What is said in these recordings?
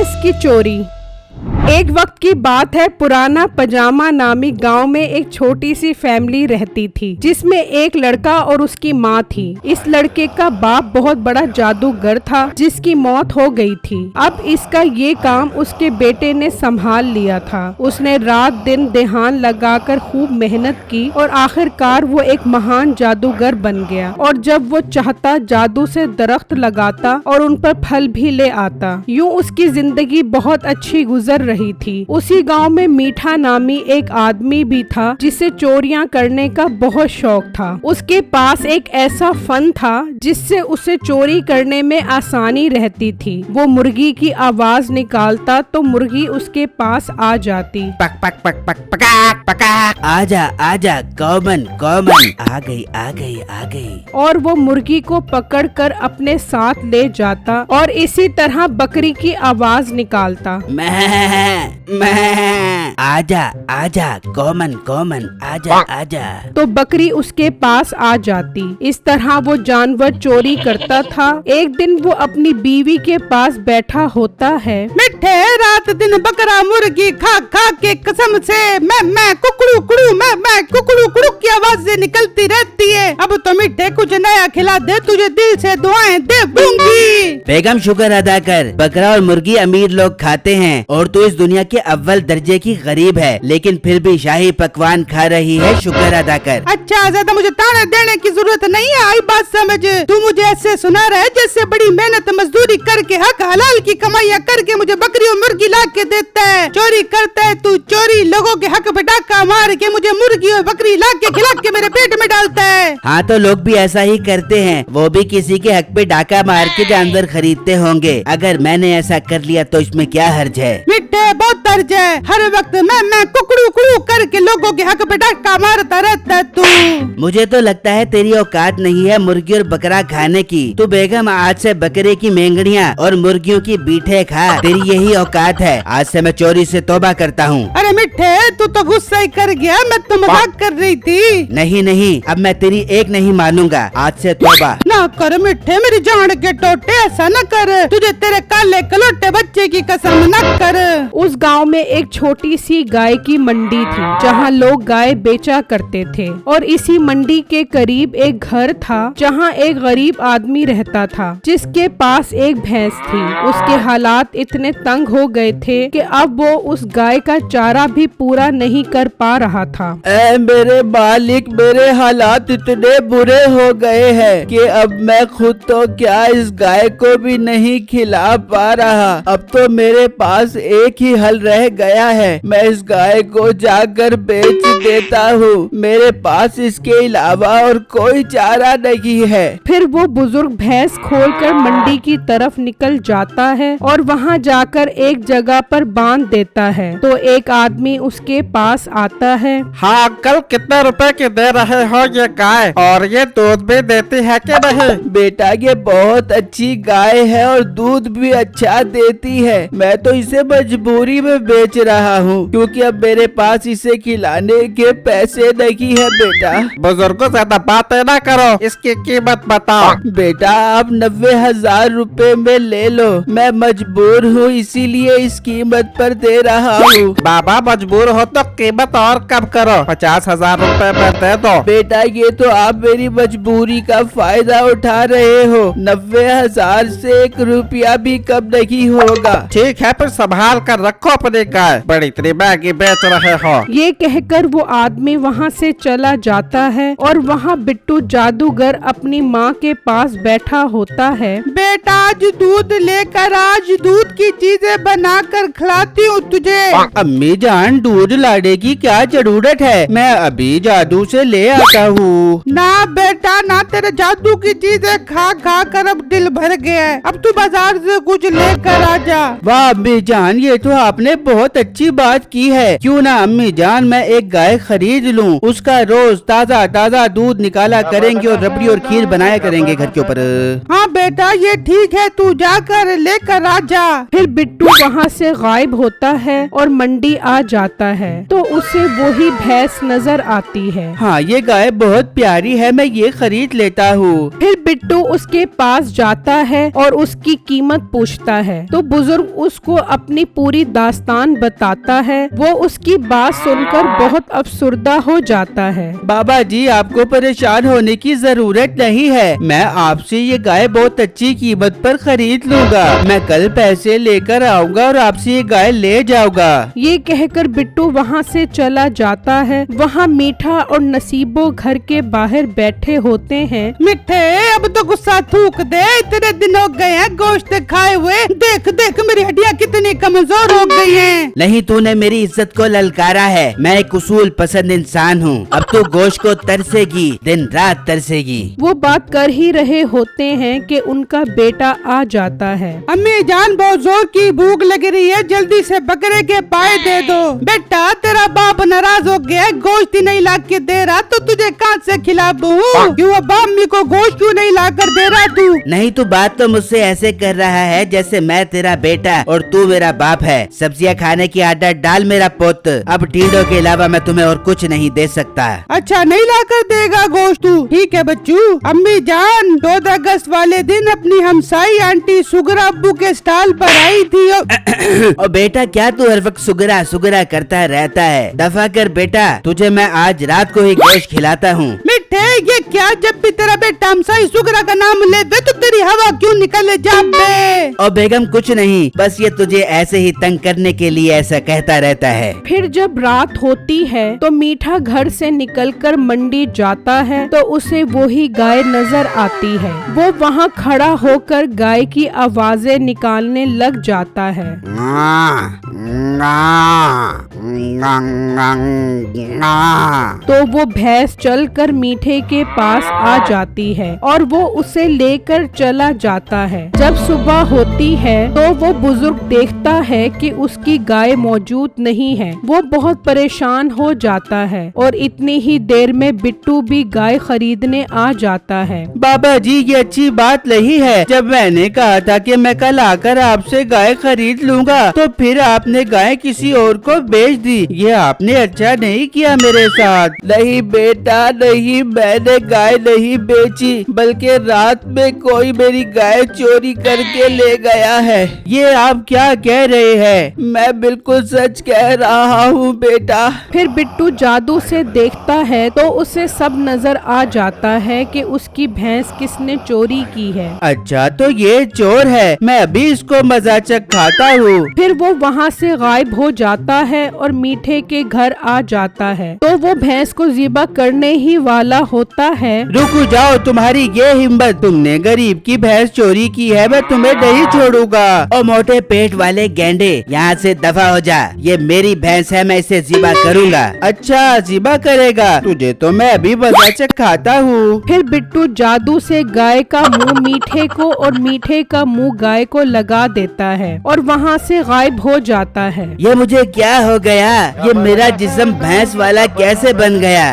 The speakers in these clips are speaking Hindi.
भैंस की चोरी। एक वक्त की बात है, पुराना पजामा नामी गांव में एक छोटी सी फैमिली रहती थी जिसमें एक लड़का और उसकी माँ थी। इस लड़के का बाप बहुत बड़ा जादूगर था जिसकी मौत हो गई थी। अब इसका ये काम उसके बेटे ने संभाल लिया था। उसने रात दिन ध्यान लगाकर खूब मेहनत की और आखिरकार वो एक महान जादूगर बन गया और जब वो चाहता जादू से दरख्त लगाता और उन पर फल भी ले आता। यूं उसकी जिंदगी बहुत अच्छी गुजर रही थी। उसी गांव में मीठा नामी एक आदमी भी था जिसे चोरियां करने का बहुत शौक था। उसके पास एक ऐसा फन था जिससे उसे चोरी करने में आसानी रहती थी। वो मुर्गी की आवाज निकालता तो मुर्गी उसके पास आ जाती। पक पक पक पक पकाक पकाक, आजा आजा कॉमन कॉमन, आ गई आ गई आ गई। और वो मुर्गी को पकड़कर अपने साथ ले जाता और इसी तरह बकरी की आवाज निकालता। मैं आजा आजा कॉमन कॉमन, आजा आजा। तो बकरी उसके पास आ जाती। इस तरह वो जानवर चोरी करता था। एक दिन वो अपनी बीवी के पास बैठा होता है। मिठे रात दिन बकरा मुर्गी खा खा के कसम से मैं कुकड़ू कुड़ू मैं कुकड़ू कुड़ू की आवाज से निकलती रहती है। अब तो मिठे कुछ नया खिला दे, तुझे दिल से दुआएं दे दूंगी। बेगम शुक्र अदा कर, बकरा और मुर्गी अमीर लोग खाते हैं और तू इस दुनिया के अव्वल दर्जे की गरीब है, लेकिन फिर भी शाही पकवान खा रही है, शुक्र अदा कर। अच्छा, ज्यादा मुझे ताने देने की जरूरत नहीं है, आई बात समझ। तू मुझे ऐसे सुना रहा है जैसे बड़ी मेहनत मजदूरी करके हक हलाल की कमाइयाँ करके मुझे बकरी और मुर्गी ला के देता है। चोरी करता है तू, चोरी लोगों के हक पे डाका मार के मुझे मुर्गी और बकरी ला के खिला के मेरे पेट में डालता है। हाँ तो लोग भी ऐसा ही करते हैं, वो भी किसी के हक पे डाका मार के जानवर खरीदते होंगे। अगर मैंने ऐसा कर लिया तो इसमें क्या हर्ज है? मिठे बहुत तर्ज है, हर वक्त मैं कुकड़ू कुड़ू करके लोगों के हक पे डाका मारता रहता है तू। मुझे तो लगता है तेरी औकात नहीं है मुर्गी और बकरा खाने की। तू बेगम आज से बकरे की मेंगड़ियाँ और मुर्गियों की बीठे खा, तेरी यही औकात है। आज से मैं चोरी से तौबा करता हूँ। अरे मिठे तू तो गुस्सा ही कर गया, मैं तो मजाक कर रही थी। नहीं नहीं, अब मैं तेरी एक नहीं मानूंगा, आज से तौबा। ना कर मिठे, मेरी जान के टोटे, ऐसा न कर, तुझे तेरे काले कलोटे बच्चे की कसम न कर। उस गांव में एक छोटी सी गाय की मंडी थी जहां लोग गाय बेचा करते थे और इसी मंडी के करीब एक घर था जहां एक गरीब आदमी रहता था जिसके पास एक भैंस थी। उसके हालात इतने तंग हो गए थे कि अब वो उस गाय का चारा भी पूरा नहीं कर पा रहा था। ऐ मेरे मालिक, मेरे हालात इतने बुरे हो गए हैं कि अब मैं खुद तो क्या इस गाय को भी नहीं खिला पा रहा। अब तो मेरे पास एक ही हल रह गया है, मैं इस गाय को जाकर बेच देता हूँ। मेरे पास इसके अलावा और कोई चारा नहीं है। फिर वो बुजुर्ग भैंस खोलकर मंडी की तरफ निकल जाता है और वहाँ जाकर एक जगह पर बांध देता है। तो एक आदमी उसके पास आता है। हाँ अंकल, कितने रुपए की दे रहे हो ये गाय, और ये दूध भी देती है कि नहीं? बेटा ये बहुत अच्छी गाय है और दूध भी अच्छा देती है। मैं तो इसे मजबूरी में बेच रहा हूँ क्योंकि अब मेरे पास इसे खिलाने के पैसे नहीं है। बेटा बुजुर्गों ज्यादा बातें ना करो, इसकी कीमत बताओ। बेटा आप 90,000 रुपए में ले लो, मैं मजबूर हूँ इसीलिए इस कीमत पर दे रहा हूँ। बाबा मजबूर हो तो कीमत और कम करो, 50,000 रुपए में दे दो। बेटा ये तो आप मेरी मजबूरी का फायदा उठा रहे हो, 90,000 से 1 रुपया भी कम नहीं होगा। ठीक है, फिर संभाल कर रखो अपनी गाय, बड़ी इतनी महंगी बेच रहे हो। ये कहकर वो आदमी वहाँ से चला जाता है और वहाँ बिट्टू जादूगर अपनी माँ के पास बैठा होता है। बेटा आज दूध लेकर, आज दूध की चीजें बनाकर खिलाती हूँ तुझे। अम्मी जान दूध लाने की क्या जरूरत है, मैं अभी जादू से ले आता हूँ। ना बेटा ना, तेरे जादू की चीजें खा खा कर अब दिल भर गया है, अब तू बाजार से कुछ लेकर आ जा। वाह अम्मी जान, ये तो आपने बहुत अच्छी बात की है। क्यों ना अम्मी जान मैं एक गाय खरीद लूं, उसका रोज ताज़ा ताज़ा दूध निकाला करेंगे और रबड़ी और खीर बनाया करेंगे घर के ऊपर। हाँ बेटा ये ठीक है, तू जाकर लेकर आ जा। फिर बिट्टू वहाँ से गायब होता है और मंडी आ जाता है तो उसे वही भैंस नजर आती है। हाँ ये गाय बहुत प्यारी है, मैं ये खरीद लेता हूँ। फिर बिट्टू उसके पास जाता है और उसकी कीमत पूछता है तो बुजुर्ग उसको अपनी पूरी दास्तान बताता है। वो उसकी बात सुनकर बहुत अफसुर्दा हो जाता है। बाबा जी आपको परेशान होने की जरूरत नहीं है, मैं आपसे ये गाय बहुत अच्छी कीमत पर खरीद लूंगा। मैं कल पैसे लेकर आऊंगा और आपसे ये गाय ले जाऊंगा। ये कहकर बिट्टू वहाँ से चला जाता है। वहाँ मीठा और नसीबो घर के बाहर बैठे होते हैं। मिठे अब तो गुस्सा थूक दे, इतने दिन हो गए हैं गोश्त खाए हुए, देख देख मेरी हड्डियाँ कितनी कमजोर हो गई हैं। नहीं तूने मेरी इज्जत को ललकारा है, मैं एक उसूल पसंद इंसान हूँ। अब तू गोश्त को तरसेगी, दिन रात तरसेगी। वो बात कर ही रहे होते हैं कि उनका बेटा आ जाता है। अम्मी जान बहुत जोर की भूख लग रही है, जल्दी से बकरे के पाए दे दो। बेटा तेरा बाप नाराज हो गया, गोश्त ही नहीं ला के दे रहा तो तुझे कहाँ से खिलाऊं? क्यों अब अम्मी को गोश्त क्यों नहीं ला कर दे रहा तू? नहीं तू बात तो मुझसे ऐसे कर रहा है जैसे मैं तेरा बेटा और तू मेरा बाप है। सब्जियां खाने की आदत डाल मेरा पुत, अब ढींडों के अलावा मैं तुम्हें और कुछ नहीं दे सकता। अच्छा नहीं ला कर देगा गोश्त तू? ठीक है बच्चू। अम्मी जान 14 अगस्त वाले दिन अपनी हमसाई आंटी सुगरा अब्बू के स्टॉल पर आई थी और बेटा क्या तू हर वक्त सुगरा सुगरा करता रहता है? दफा कर बेटा, तुझे मैं आज रात को ही गोश्त खिलाता हूँ। मिठे ये क्या, जब भी तेरा बेटा हमसाई सुगरा का नाम ले दे तो तेरी हवा क्यों निकले जा बे? और बेगम कुछ नहीं, बस ये तुझे ऐसे ही तंग करने के लिए ऐसा कहता रहता है। फिर जब रात होती है तो मीठा घर से निकलकर मंडी जाता है तो उसे वही गाय नजर आती है। वो वहाँ खड़ा होकर गाय की आवाजें निकालने लग जाता है। तो वो भैंस चलकर मीठे के पास आ जाती है और वो उसे लेकर चला जाता है। जब सुबह होती है तो वो बुजुर्ग देखता है कि उसकी गाय मौजूद नहीं है। वो बहुत परेशान हो जाता है और इतनी ही देर में बिट्टू भी गाय खरीदने आ जाता है। बाबा जी ये अच्छी बात नहीं है, जब मैंने कहा था कि मैं कल आकर आपसे गाय खरीद लूंगा तो फिर आपने गाय किसी और को बेच दी। ये आपने अच्छा नहीं किया मेरे साथ। नहीं बेटा नहीं, मैंने गाय नहीं बेची, बल्कि रात में कोई मेरी गाय चोरी करके ले गया है। ये आप क्या कह रहे हैं? मैं बिल्कुल सच कह रहा हूँ बेटा। फिर बिट्टू जादू से देखता है तो उसे सब नजर आ जाता है कि उसकी भैंस किसने चोरी की है। अच्छा तो ये चोर है, मैं अभी इसको मजा चखाता हूँ। फिर वो वहाँ से गायब हो जाता है और मीठे के घर आ जाता है तो वो भैंस को ज़िबा करने ही वाला होता है। रुक जाओ, तुम्हारी ये हिम्मत, तुमने गरीब की भैंस चोरी की है, मैं तुम्हें नहीं छोड़ूंगा। और मोटे पेट वाले गेंडे यहाँ से दफा हो जा, ये मेरी भैंस है, मैं इसे ज़िबा करूँगा। अच्छा ज़िबा करेगा, तुझे तो मैं अभी मजा चखाता हूँ। फिर बिट्टू जादू से गाय का मुंह मीठे को और मीठे का मुंह गाय को लगा देता है और वहाँ से गायब हो जाता है। ये मुझे क्या हो गया? ये मेरा जिस्म भैंस वाला कैसे बन गया?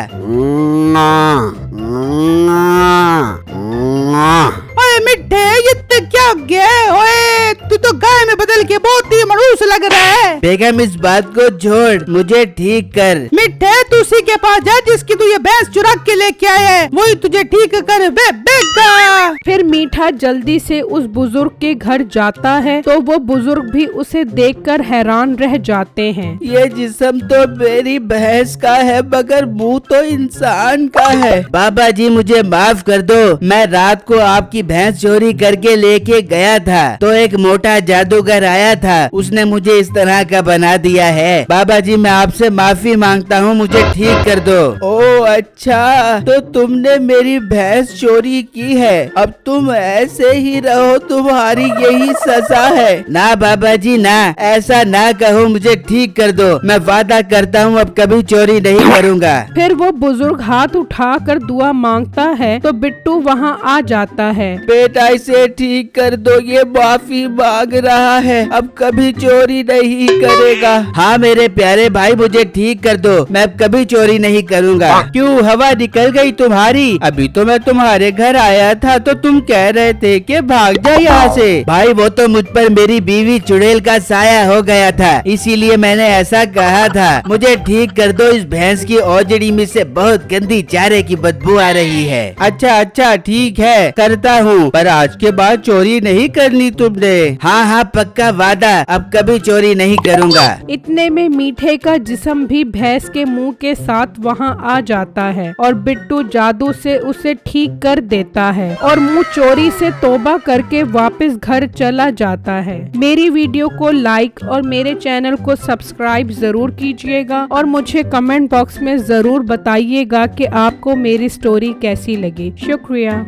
ओए मिठे ये तो क्या हो गया? ओए तू तो गाय में बदल के बहुत ही मनुष्य लग रहा है। बेगम इस बात को छोड़, मुझे ठीक कर। मिठे तू उसी के पास जा जिसकी तू ये भैंस चुरा के लेके आया है, वही तुझे ठीक कर बेगा। फिर मीठा जल्दी से उस बुजुर्ग के घर जाता है तो वो बुजुर्ग भी उसे देखकर हैरान रह जाते हैं। ये जिस्म तो मेरी भैंस का है मगर मुंह तो इंसान का है। बाबा जी मुझे माफ कर दो, मैं रात को आपकी भैंस चोरी करके लेके गया था तो एक मोटा जादूगर आया था, उसने मुझे इस तरह का बना दिया है। बाबा जी मैं आपसे माफी मांगता हूँ, मुझे ठीक कर दो। ओ अच्छा, तो तुमने मेरी भैंस चोरी की है, अब तुम ऐसे ही रहो, तुम्हारी यही सजा है। ना बाबा जी ना, ऐसा ना कहो, मुझे ठीक कर दो। मैं वादा करता हूँ अब कभी चोरी नहीं करूँगा। फिर वो बुजुर्ग हाथ उठाकर दुआ मांगता है तो बिट्टू वहाँ आ जाता है। बेटा इसे ठीक कर दो, ये माफी मांग रहा है, अब कभी चोरी नहीं करेगा। हाँ मेरे प्यारे भाई, मुझे ठीक कर दो, मैं अब कभी चोरी नहीं करूँगा। क्यों, हवा निकल गई तुम्हारी? अभी तो मैं तुम्हारे घर आया था तो तुम कह रहे थे कि भाग जा यहाँ से। भाई वो तो मुझ पर मेरी बीवी चुड़ैल का साया हो गया था, इसीलिए मैंने ऐसा कहा था। मुझे ठीक कर दो, इस भैंस की औजड़ी में से बहुत गंदी चारे की बदबू आ रही है। अच्छा ठीक है, करता हूँ, पर आज के बाद चोरी नहीं करनी तुमने। हाँ हाँ पक्का वादा, अब कभी चोरी नहीं करूँगा। इतने में मीठे का जिस्म भी भैंस के मुंह के साथ वहां आ जाता है और बिट्टू जादू से उसे ठीक कर देता है और मुंह चोरी से तौबा करके वापस घर चला जाता है। मेरी वीडियो को लाइक और मेरे चैनल को सब्सक्राइब जरूर कीजिएगा और मुझे कमेंट बॉक्स में जरूर बताइएगा कि आपको मेरी स्टोरी कैसी लगी। शुक्रिया।